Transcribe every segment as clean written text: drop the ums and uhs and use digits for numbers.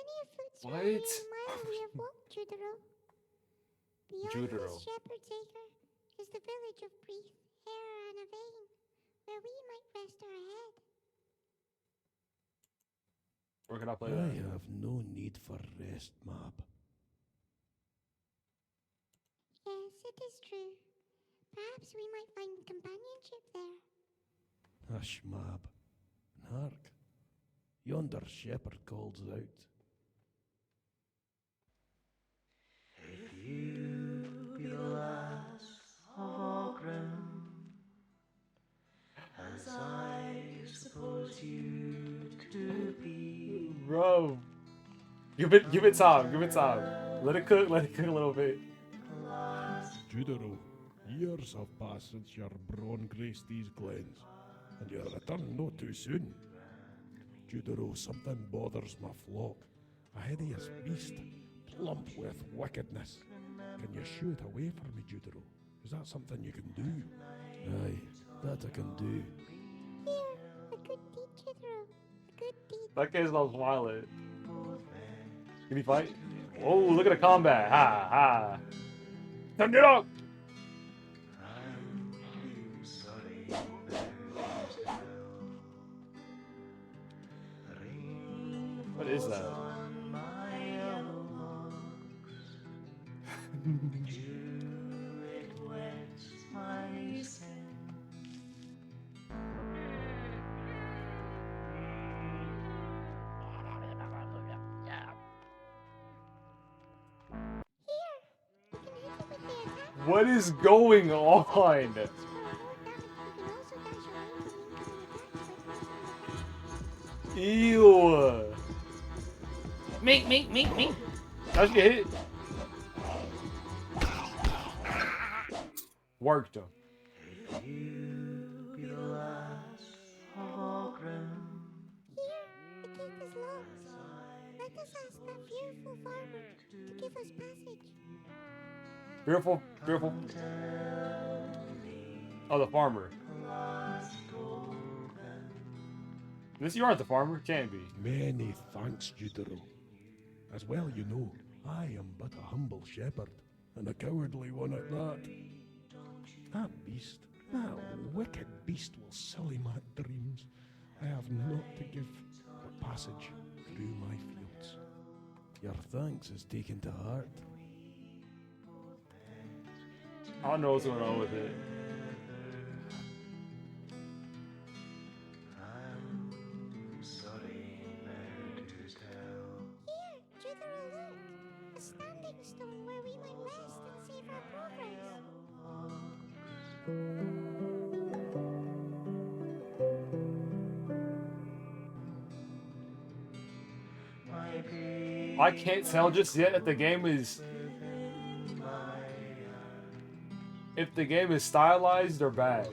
plenty of food What? spread in the mile we have walked, Judero. Beyond Judero. this shepherd's acre is the village of Brief, Hair and a Vein, where we might rest our head. Where can I play I that? have no need for rest, Mab. Yes, it is true. Perhaps we might find companionship there. Hush, Mab. And hark, yonder shepherd calls out. If you be the last of all grim, as I suppose you to be, Bro. Give it time. Give it time. Let it cook a little bit. Judero, years have passed since your brawn graced these glens, and your return no too soon. Judero, something bothers my flock. A hideous beast, plump with wickedness. Can you shoo it away from me, Judero? Is that something you can do? Aye, that I can do. Here, a good deed, Judero. A good deed. That guy's not smiling. Can he fight? Oh, look at the combat. Ha ha. Turn it up. What is that? You can hit it with the attack. What is going on? For more damage, you can also dash away from incoming attacks. Ew. Me. How'd you get hit? Worked him. you be the last of all grim. Here, the gate is locked. Let us ask that fearful farmer to give us passage. Fearful. Oh, the farmer. This you aren't the farmer? Can't be. Many thanks, Judero. As well you know, I am but a humble shepherd, and a cowardly one at that. That beast, that wicked beast will sully my dreams. I have not to give the passage through my fields. Your thanks is taken to heart. I don't know what's going on with it. I'm sorry now to tell. Here, Judero, look. A standing stone where we might rest and save our progress. My pain I can't tell just yet if the game is stylized or bad.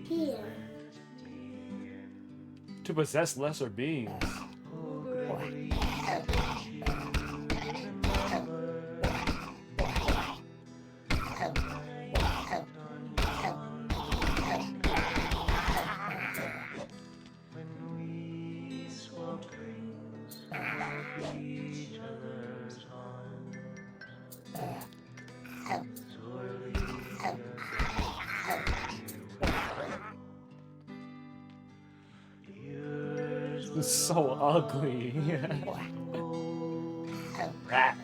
Here. To possess lesser beings. when we swapped rings of each other's arms. Sorely years It's so ugly. Rat.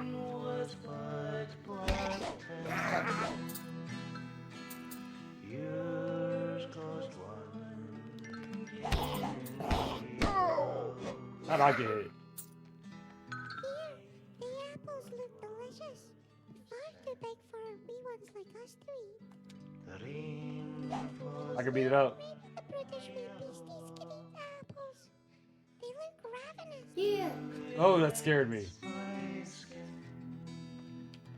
was but blood. Years caused one. How'd I get it? Here, the apples look delicious. Far too big for wee ones like us to eat. The rain falls. I can beat it up. Maybe the British wee beasties can eat the apples. They look ravenous. Here. Oh, that scared me. My skin,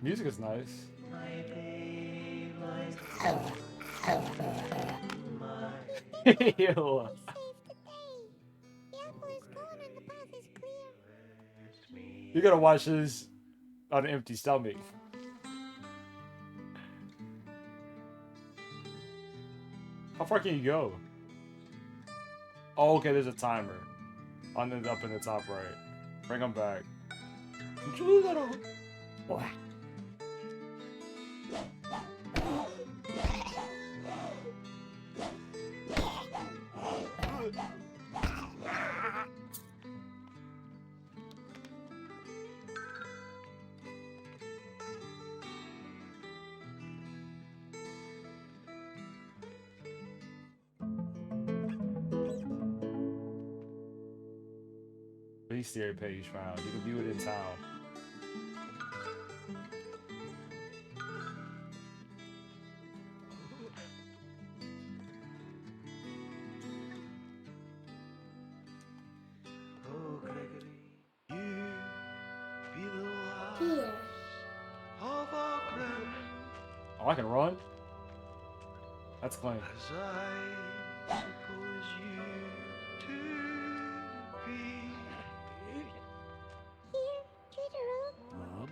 Music is nice. my babe lies Ew. Safe today. The apple is gone and the path is clear. You gotta watch this on an empty stomach. How far can you go? Oh, okay, there's a timer. On the up in the top right. Bring him back. Judero. Wah. Bestiary page found. You can view it in town. Oh, Gregory, you be the one Here. of our grand Oh, I can run? That's clean. as I suppose you to be. Here, Judero. Mob,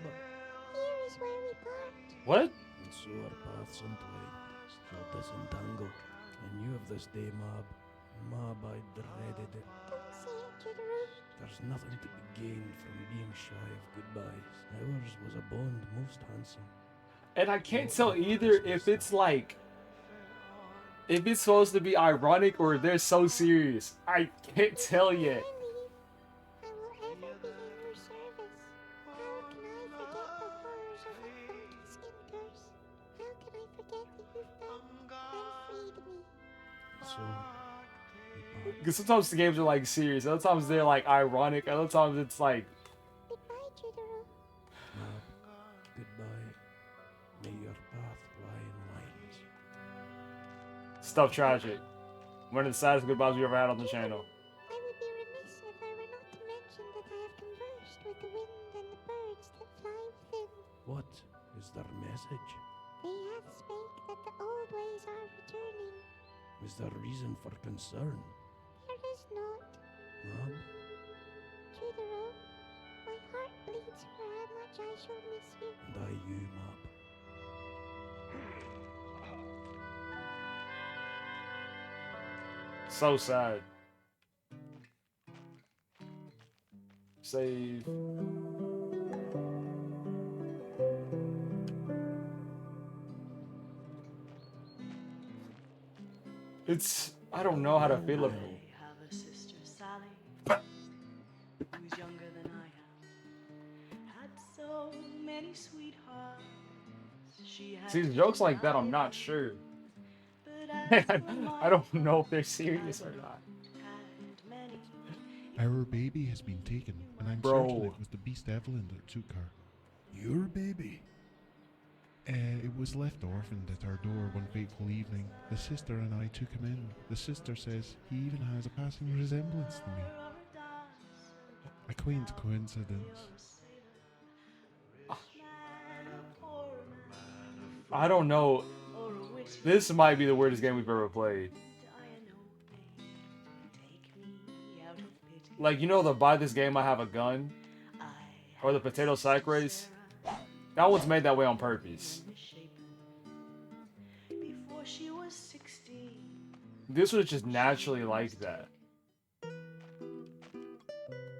Here is where we part. What? and so our paths entwined, still disentangled. I knew of this day, Mob. Mob, I dreaded it. Don't say it, Judero. There's nothing to be gained from being shy of goodbyes. Ours was a bond most handsome. And I can't tell either if it's like, if it's supposed to be ironic or they're so serious. I can't tell yet. I will ever be in your service. How can I forget the horrors of the funky skin curse? How can I forget that you found and freed me? So, we parted. Because sometimes the games are like serious, other times they're like ironic, other times it's like, Goodbye, Judero. Mob, goodbye. May your path lie in lines. stuff tragic. One of the saddest goodbyes we ever had on the channel. I would be remiss if I were not to mention that I have conversed with the wind and the birds that fly within. What is their message? They have spake that the old ways are returning. Is there reason for concern? There is not. Mob, Judero, my heart bleeds for how much I shall miss you. and I you, Mob. So sad. Save. It's, I don't know how to feel about it. I have a sister, Sally, who's younger than I am. Had so many sweethearts. She had See, jokes like that, I'm not sure. I don't know if they're serious or not. Our baby has been taken, and I'm Bro. certain it was the beast Evelyn that took her. Your baby? It was left orphaned at our door one fateful evening. The sister and I took him in. The sister says he even has a passing resemblance to me. A quaint coincidence. I don't know. This might be the weirdest game we've ever played. Like, you know the buy this game I have a gun? Or the potato sack race? That one's made that way on purpose. Before she was 16. This was just naturally like that.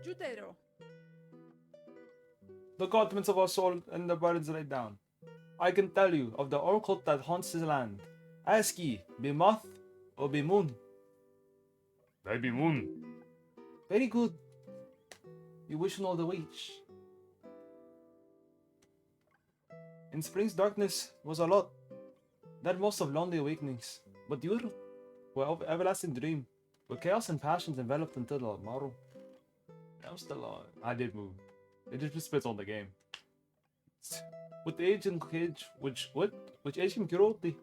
Judero. The contents of our soul and the burdens laid down. I can tell you of the oracle that haunts his land. Ask ye, be moth or be moon? I be moon. Very good. You wish to know the which. In spring's darkness was a lot. That most of lonely awakenings. But your everlasting dream, where chaos and passions enveloped until the morrow. I'm still on. I did move. It just spits on the game. With the age and cage, which age and cruelty,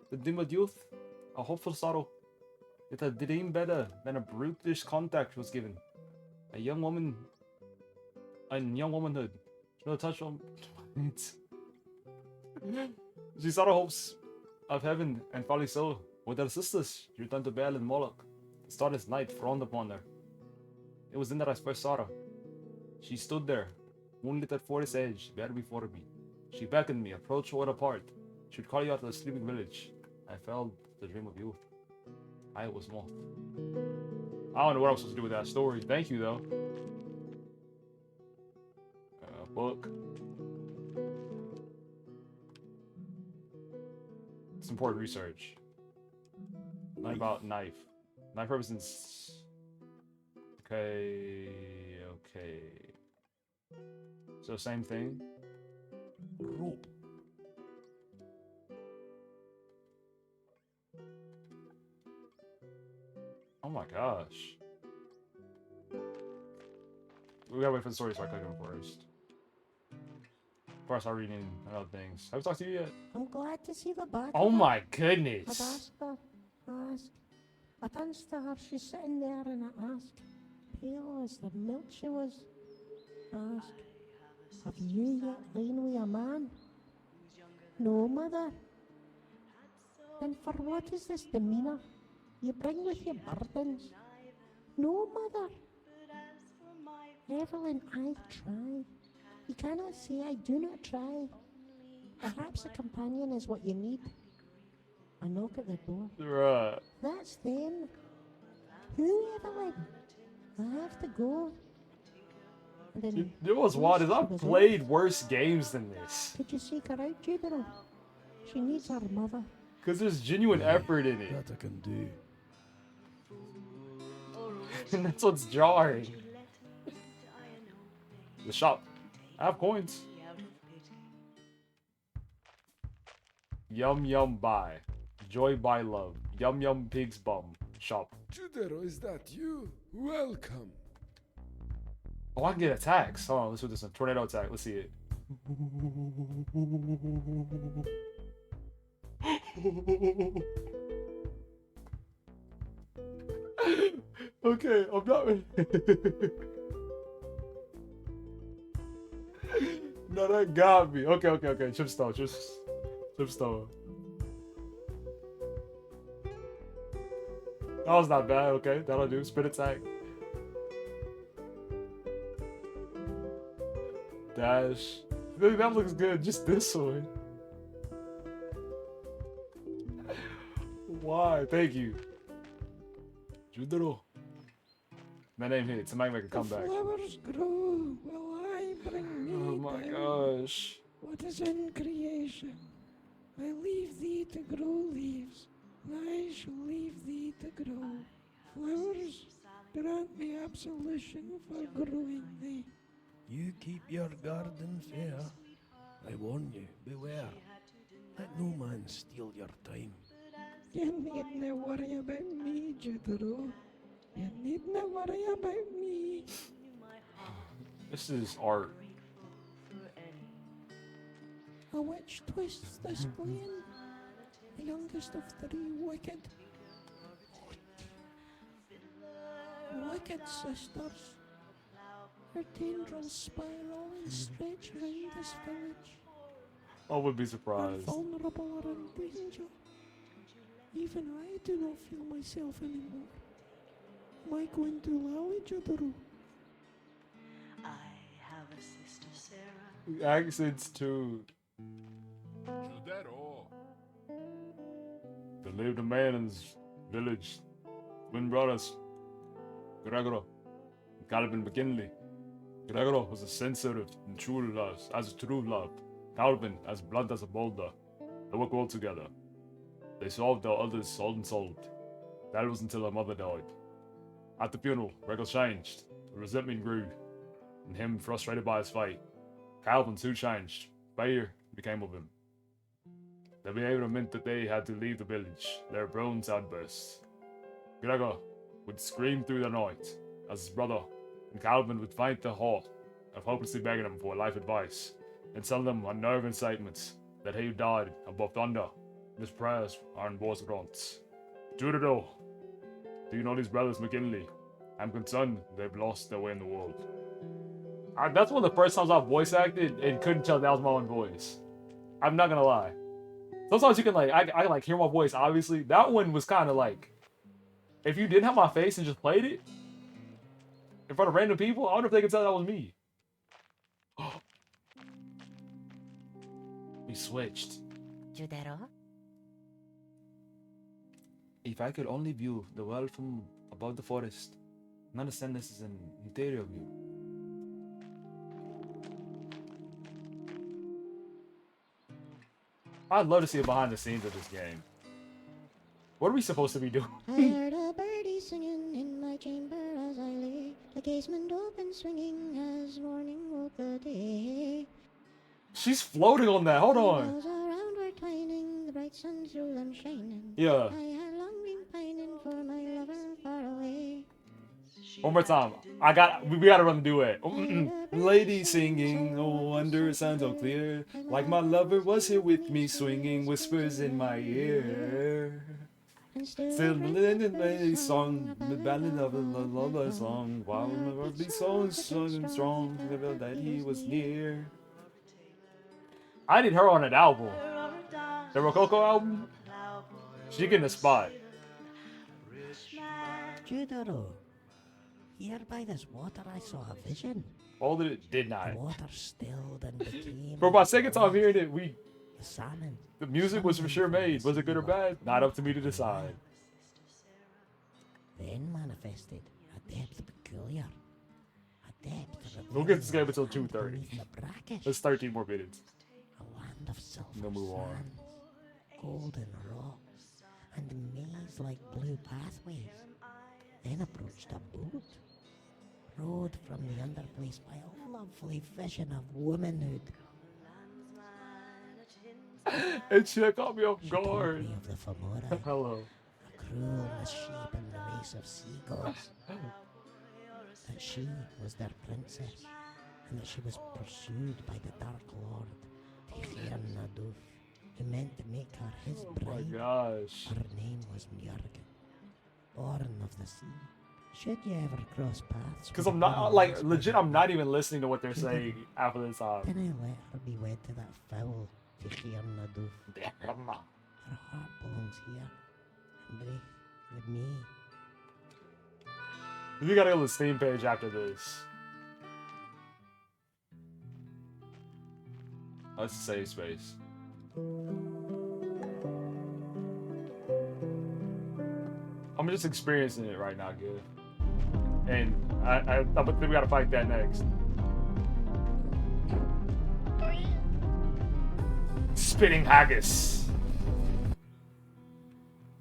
the dimmed youth, a hopeful sorrow, yet a dream better than a brutish contact was given. A young woman, and young womanhood, no touch on it. She saw the hopes of heaven and folly so. With her sisters, she returned to Baal and Moloch. The starless night frowned upon her. It was then that I first saw her. She stood there, moonlit at forest's edge, bare before me. She beckoned me, approached were apart. She would call you out of the sleeping village. I felt the dream of youth. I was Moth. I don't know what I'm supposed to do with that story. Thank you, though. Book. It's important research. Not about knife. Knife represents... Okay... Okay... So same thing? Rope. Oh my gosh. We gotta wait for the story so I click on first. Of course, I'm reading other things. Have I talked to you yet? I'm glad to see the back. Oh of her. my I'd goodness! ask her. Ask. I danced to her. She's sitting there and I ask. Pale as the milk she was. Ask. Have you yet lain with a man? No, mother. Then for what is this demeanour you bring with your burdens? No, mother. Evelyn, I try. You cannot say I do not try. Perhaps a companion is what you need. I knock at the door. Right. That's them. Who, Evelyn? I have to go. And then, It was wild. Is I've played worse games than this. could you seek her out, Judero? She needs her mother. Because there's genuine effort in it. That I can do. And that's what's jarring. The shop. I have coins. Yum yum buy. Joy by love. Yum yum pig's bum. Shop. Judero, is that you? Welcome. Oh, I can get attacks. Hold on, let's do this one. Tornado attack. Let's see it. Okay, I'm not. No, that got me. Okay. Chipstone. Chipstone. That was not bad. Okay, that'll do. Spin attack. Dash. Maybe that looks good. Just this one. Why? Thank you. Judero. My name hits. I might make a comeback. Flowers grow while I bring me Oh my down. gosh. What is in creation? I leave thee to grow leaves, and I shall leave thee to grow. Flowers, grant me absolution for growing thee. You keep your garden fair. I warn you, beware. Let no man steal your time. You needn't worry about me, Judero. You needn't worry about me. This is art. A witch twists the spleen, the youngest of three wicked sisters. Her tendrils spiral and stretch round this village. I would be Are surprised. vulnerable or in danger. Even I do not feel myself anymore. Am I going to lally, Judero? I have a sister, Sarah. Accents too. Judero. There lived a man in this village. Twin brothers. Gregor and Calvin McKinley. Gregor was as sensitive and true as true love. Calvin as blunt as a boulder. They worked well together. They solved their others sold and sold. That was until her mother died. At the funeral, Gregor changed. The resentment grew, and him frustrated by his fate. Calvin too changed. Fear became of him. Their behavior meant that they had to leave the village. Their groans outburst. Gregor would scream through the night as his brother and Calvin would find the heart of hopelessly begging him for life advice and telling them unnerving statements that he died above thunder. His prayers are in voice grunts. Judero, do you know these brothers McKinley? I'm concerned they've lost their way in the world. That's one of the first times I've voice acted and couldn't tell that was my own voice. I'm not gonna lie. Sometimes you can I can hear my voice, obviously. That one was kind of like, if you didn't have my face and just played it in front of random people, I wonder if they could tell that was me. We switched. Judero? If I could only view the world from above the forest, I understand this is an interior view. I'd love to see a behind the scenes of this game. What are we supposed to be doing? I heard a birdie singing in my chamber as I lay, the casement open swinging as morning woke the day. She's floating on that. Hold The on. boughs around were twining, the bright sun through them shining. Yeah. I had long been pining for my lover far away. One more time. We gotta run the duet. Lady singing, oh, under a sound so clear. Like my lover was here with me, swinging whispers in my ear. And still Still the in the friendly song, the ballad of a lullaby lullaby song. While my heart beat so strong, the felt that he was near. I need her on an album. The Rococo album? She getting a spot. Judero, here by this water I saw a vision. All that it did not. The water stilled and became For my second time hearing it, the salmon. the music was for sure made. Was it good or bad? Not up to me to decide. Then manifested a depth peculiar. A depth We'll get this game until 2:30. beneath the bracket. That's 13 more minutes. A land of silver Then move on. sands, golden rocks, and maze like blue pathways. Then approached a boat, rowed from the underplace by a lovely vision of womanhood. And she caught me off She told guard. me of the Femora, Hello. a cruel misshapen race of sea gods. That she was their princess, and that she was pursued by the Dark Lord, Tirhan Naduf, who meant to make her his Oh my bride. gosh. Her name was Mjörgen, born of the sea. Should you ever cross paths? Because with I'm a not, woman like, as legit, big I'm not even listening to what they're saying half of the time. Then I let her be wed to that foul Tirhan Naduf. Her heart belongs here, and breathe with me. You gotta go to the Steam page after this. Let's save space. I'm just experiencing it right now, good. And I think we gotta fight that next. Spitting haggis.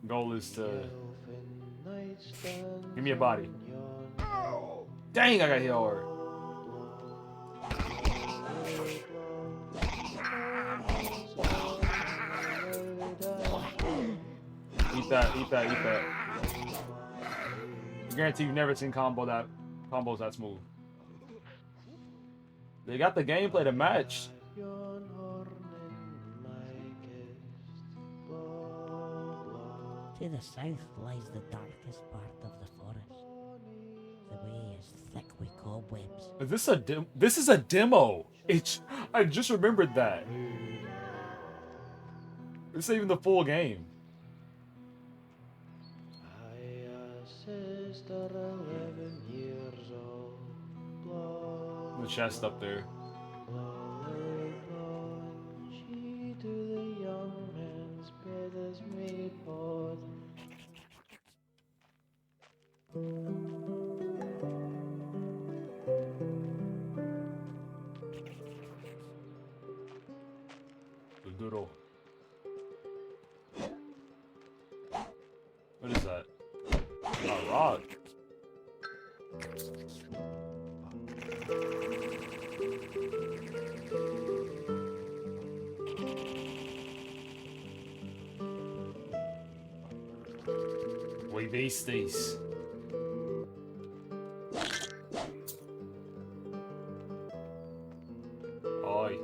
Goal is to give me a body. Dang, I got hit hard. Eat that, eat that, eat that. I guarantee you've never seen combos that smooth. They got the gameplay to match. To the south lies the darkest part of the forest. The way is thick with cobwebs. This is a demo. I just remembered that. This ain't even the full game. The chest up there. Judero. What is that? A rock. We beast these. Oi.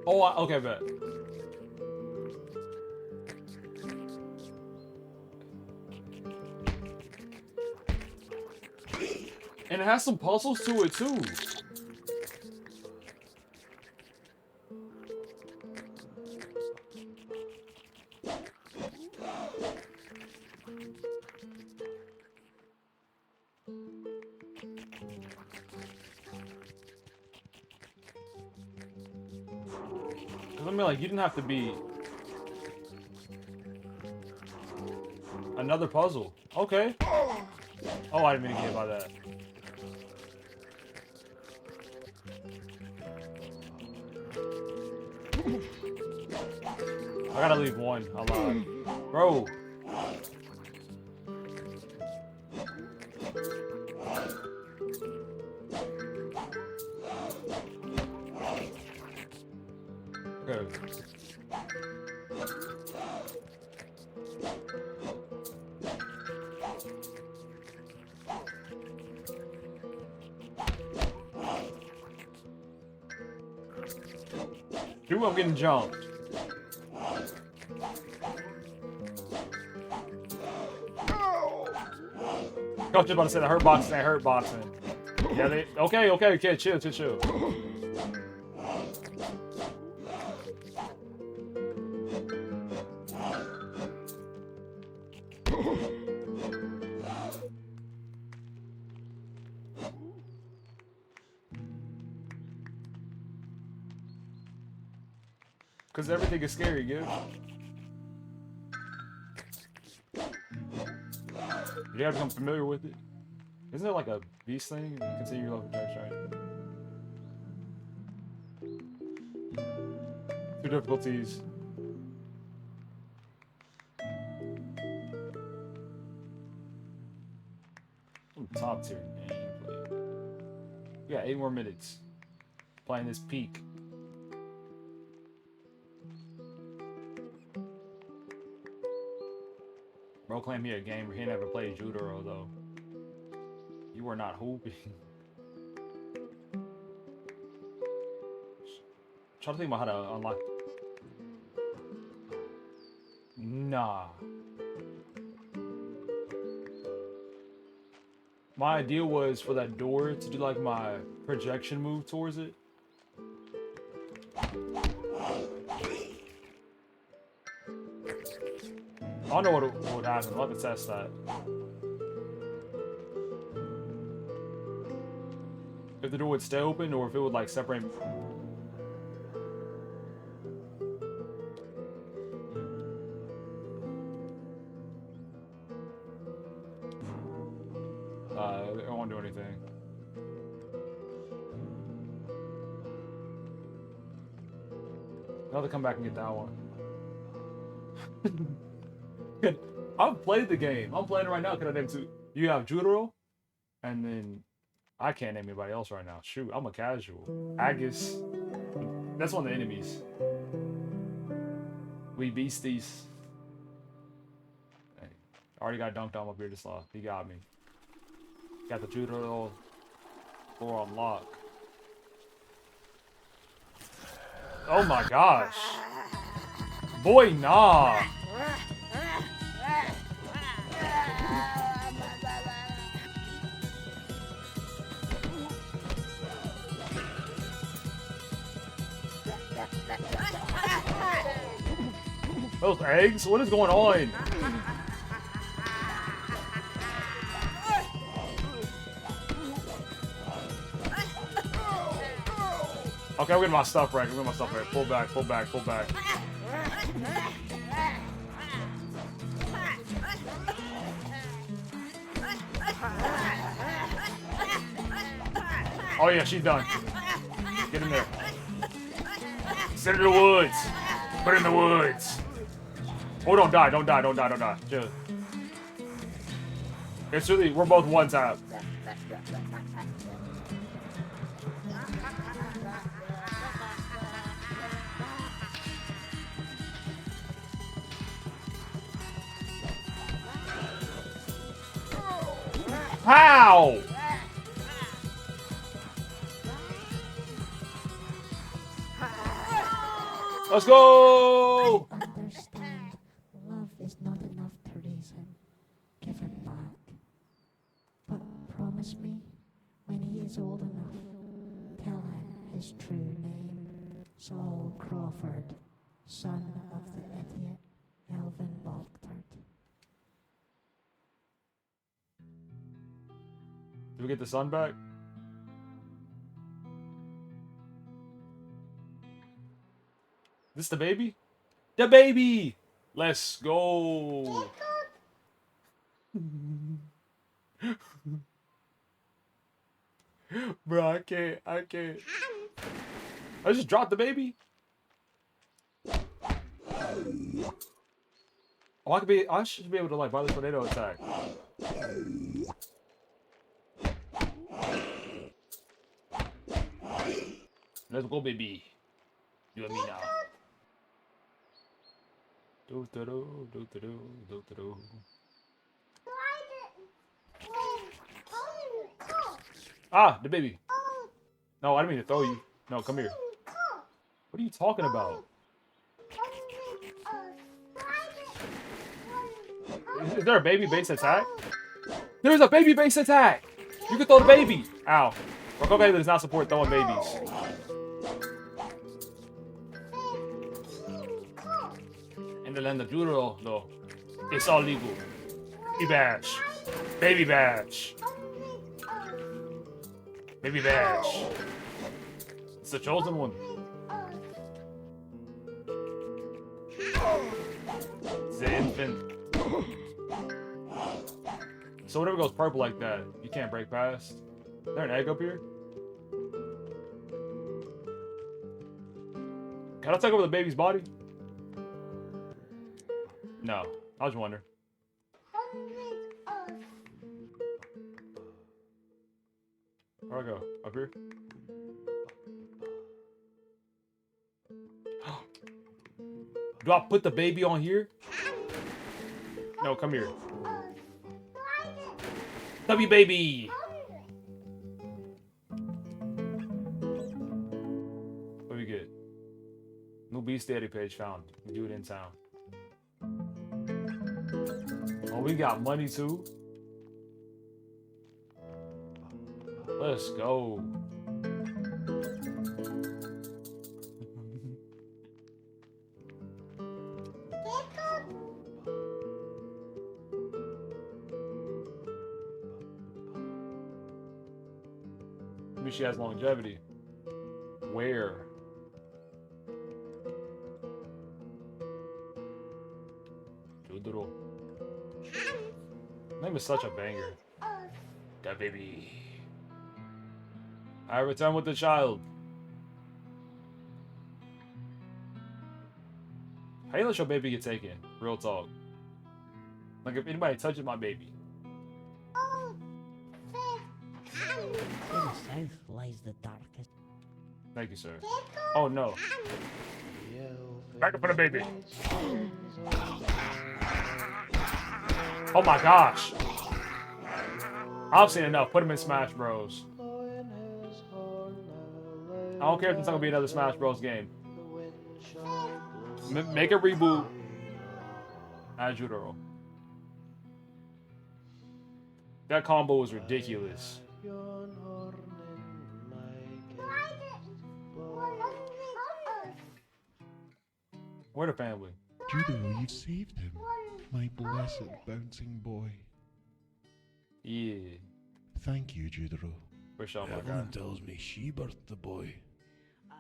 Oh, okay, bet. And it has some puzzles to it too. I mean, like, you didn't have to be... Another puzzle. Okay. Oh, I didn't mean to get hit by that. I gotta leave one alive. Bro. Okay. Dude, I'm getting jumped. I was just about to say the hurt boxing ain't hurt boxing. Yeah, they okay, chill. Cause everything is scary, dude. You have to become familiar with it. Isn't there like a beast thing? You can see your local church, right? Two difficulties. Top tier gameplay. We got 8 more minutes. Playing this peak. Bro claimed he a gamer. He never played Judero though. You were not hooping. Try to think about how to unlock. Nah. My idea was for that door to do like my projection move towards it. I don't know what would happen. I'll have to test that. If the door would stay open or if it would like separate. It won't do anything. I'll have to come back and get that one. I've played the game. I'm playing it right now. Can I name two? You have Judero, and then I can't name anybody else right now. Shoot, I'm a casual. Agus. That's one of the enemies. We beasties. Hey, I already got dunked on my bearded sloth. He got me. Got the Judero door on lock. Oh my gosh. Boy, nah. Those eggs? What is going on? Okay, I'm getting my stuff right. Pull back. Oh yeah, she's done. Get in there. Send her to the woods. Put her in the woods. Oh, don't die. Chill. It's really, we're both one tap. How? Let's go! Understand, love is not enough to raise him. Give him back. But promise me, when he is old enough, tell him his true name. Saul Crawford, son of the idiot Elvin Balktard. Did we get the sun back? This the baby? The baby! Let's go. Bro, I can't. I just dropped the baby. Oh, I should be able to like buy the tornado attack. Let's go, baby. You and me now. Do do do do do do do do. Ah, the baby. No, I didn't mean to throw you. No, come here. What are you talking about? Is there a baby base attack? There's a baby base attack! You can throw the baby! Ow. Rokokai does not support throwing babies. In the land of Judero, though, it's all legal. Baby bash. Baby bash. Baby bash. It's the chosen one. It's the infant. So whatever goes purple like that, you can't break past. Is there an egg up here? Can I take over the baby's body? No. I was wondering. Where I go? Up here? Do I put the baby on here? No, come here. W baby! What do we get? New bestiary page found. Do it in town. Oh, we got money too? Let's go. Maybe she has longevity. Where? Judero. Name is such a banger. That baby. I return with the child. How you let your baby get taken? Real talk. Like if anybody touches my baby. In the south lies the darkest. Thank you, sir. Oh no. Back up for the baby. Oh my gosh. I've seen enough. Put him in Smash Bros. I don't care if it's not gonna be another Smash Bros game. Make a reboot. Add Judero. That combo was ridiculous. Where the family? Judero, you saved him. My blessed bouncing boy. Yeah. Thank you, Judero. For sure, my Evelyn guy. tells me she birthed the boy. I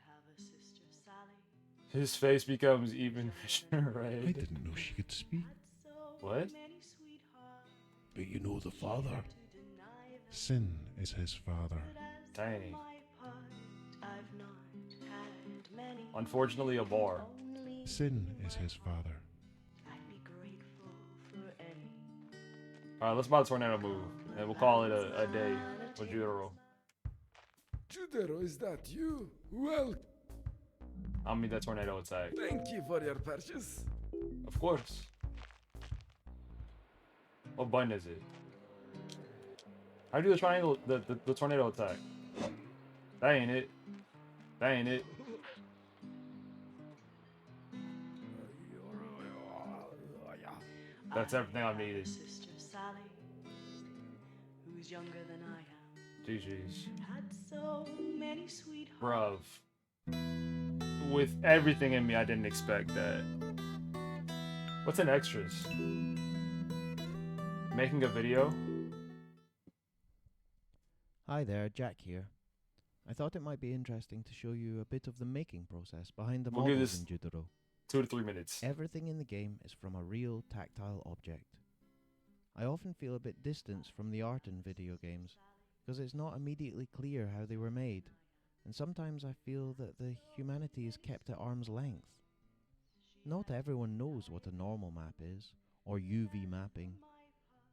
have a sister, Sally. His face becomes even I red. didn't know she could speak. So What? many sweethearts. But you know the father. To deny them Sin is his father. Dang. my part. I've not had many. Unfortunately, a bar. Only Sin is his father. I'd be grateful for any. Alright, let's buy the tornado move. And we'll call it a day with Judero. Judero, is that you? Well, I'll meet that tornado attack. thank you for your purchase. Of course. What button is it? How do you do the triangle, the tornado attack? That ain't it. That ain't it. That's everything I've needed. Sister Sally, who's younger than I am, GG's. had so many sweethearts. Bruv. With everything in me, I didn't expect that. What's in extras? Making a video? Hi there, Jack here. I thought it might be interesting to show you a bit of the making process behind the We'll give models this- in Judero. 2 to 3 minutes. Everything in the game is from a real tactile object. I often feel a bit distanced from the art in video games, because it's not immediately clear how they were made, and sometimes I feel that the humanity is kept at arm's length. Not everyone knows what a normal map is, or UV mapping,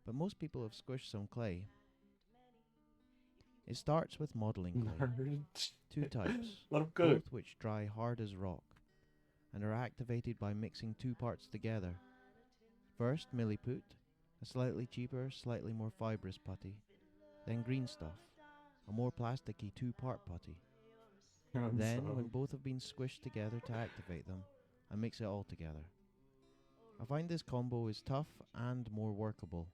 but most people have squished some clay. It starts with modelling clay. Nerd. 2 types, Let him cook. both which dry hard as rock, and are activated by mixing 2 parts together. First, milliput, a slightly cheaper, slightly more fibrous putty. Then green stuff, a more plasticky 2-part putty. Then, when both have been squished together to activate them, I mix it all together. I find this combo is tough and more workable.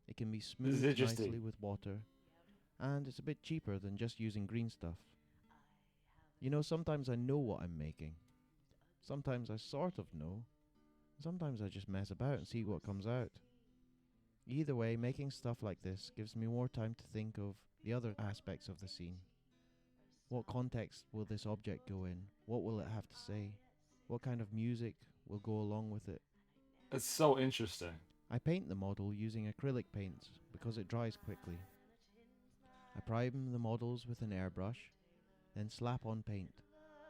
It can be smoothed interesting. nicely with water, and it's a bit cheaper than just using green stuff. You know, sometimes I know what I'm making. Sometimes I sort of know. Sometimes I just mess about and see what comes out. Either way, making stuff like this gives me more time to think of the other aspects of the scene. What context will this object go in? What will it have to say? What kind of music will go along with it? It's so interesting. I paint the model using acrylic paints because it dries quickly. I prime the models with an airbrush, then slap on paint,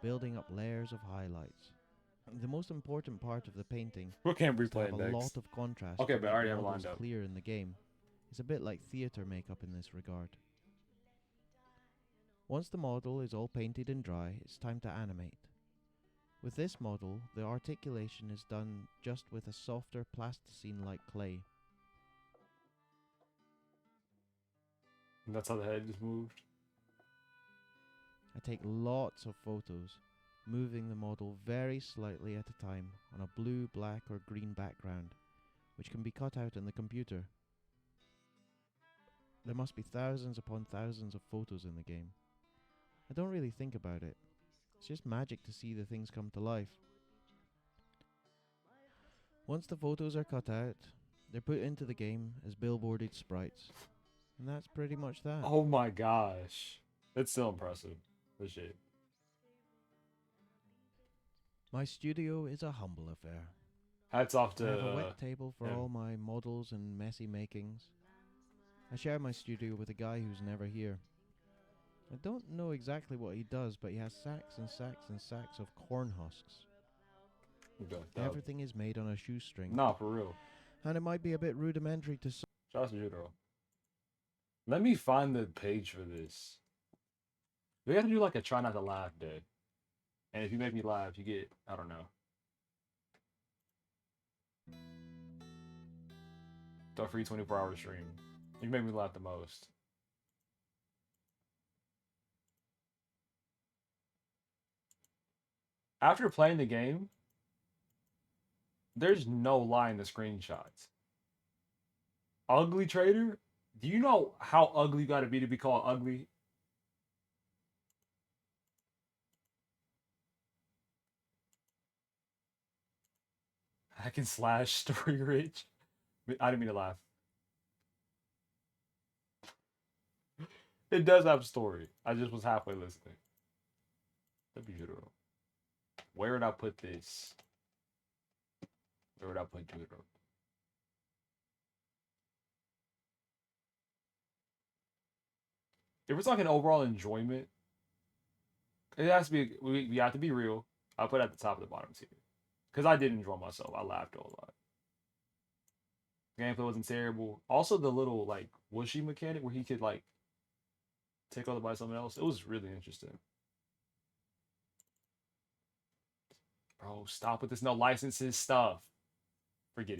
building up layers of highlights. The most important part of the painting What can't we is to play have a next? lot of contrast Okay, to but I make already the have it models lined up. clear in the game. It's a bit like theatre makeup in this regard. Once the model is all painted and dry, it's time to animate. With this model, the articulation is done just with a softer plasticine-like clay. And that's how the head is moved. I take lots of photos, moving the model very slightly at a time on a blue, black or green background, which can be cut out in the computer. There must be thousands upon thousands of photos in the game. I don't really think about it. It's just magic to see the things come to life. Once the photos are cut out, they're put into the game as billboarded sprites. And that's pretty much that. Oh my gosh. It's still impressive. This shit. My studio is a humble affair. Hats off I have a to wet table for him. all my models and messy makings. I share my studio with a guy who's never here. I don't know exactly what he does, but he has sacks and sacks and sacks of corn husks. Everything is made on a shoestring. Nah, for real. And it might be a bit rudimentary to some. Shout out to Judero. Let me find the page for this. We gotta do like a try not to laugh day. And if you make me laugh, you get, I don't know. A free 24-hour stream. You make me laugh the most. After playing the game, there's no lie in the screenshots. Ugly trader? Do you know how ugly you gotta be to be called ugly? Hack and slash story rich. I didn't mean to laugh. It does have story. I just was halfway listening. That'd be Judero. Where would I put this? Where would I put Judero? If we're talking overall enjoyment, it has to be. We have to be real. I'll put it at the top of the bottom tier because I did enjoy myself. I laughed a whole lot. Gameplay wasn't terrible. Also, the little like whooshy mechanic where he could like take over by someone else. It was really interesting. Bro, stop with this no licenses stuff. Forget it.